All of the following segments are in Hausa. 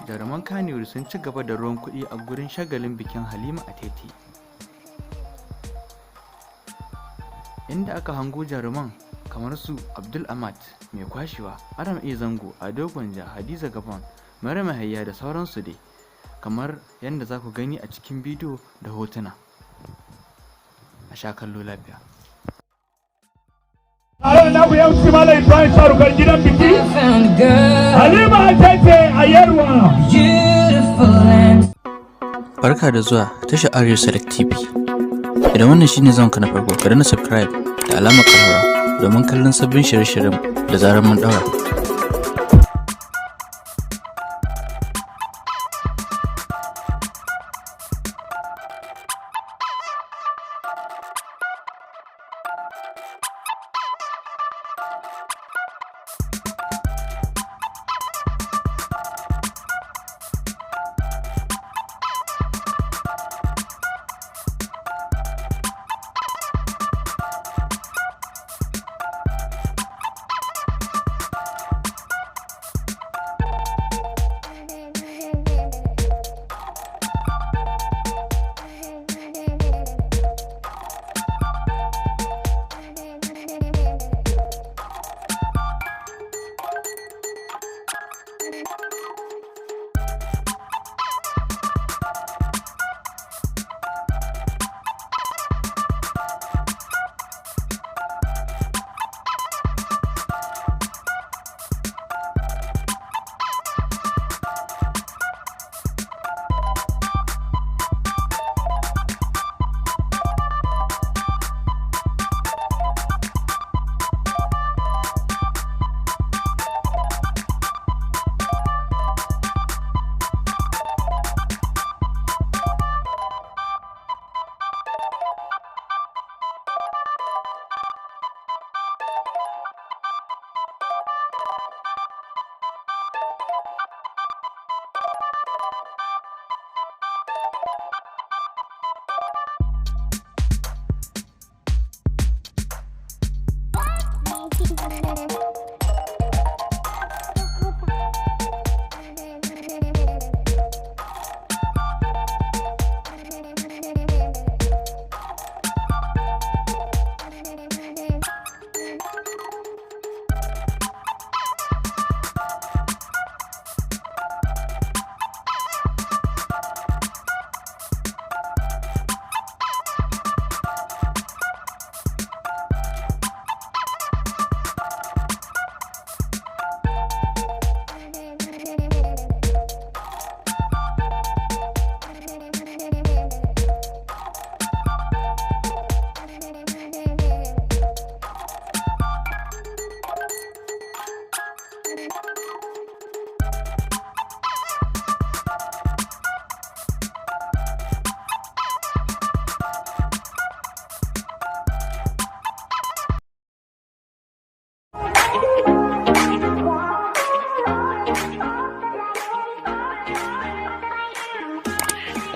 jaruman Kannywood sun ci gaba da ruwan kuɗi a gurin shagalin bikin Halima a Tete, inda aka hango jaruman kamar su Abdul Ahmad mai kwashewa, Aram A Zango, Ado Gwanja, Hadiza Gabon, Maryam Hayya da sauransu dai, kamar yadda za ku gani a cikin bidiyo da hotuna. A sha kallo lafiya. Tare da yau shi Malam Ibrahim Sharukan gidan biki Halima a Tete a Yarwa. Barka da zuwa tashar Arewa Select TV. Idan wannan shine zanka na farko, ka danna subscribe da alamar ƙararrawa domin kallon sabbin shirye-shiryen da zarar mun daura.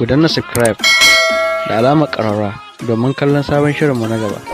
Ku danna subscribe da alamar ƙararrawa domin kallon sabon shirinmu na gaba.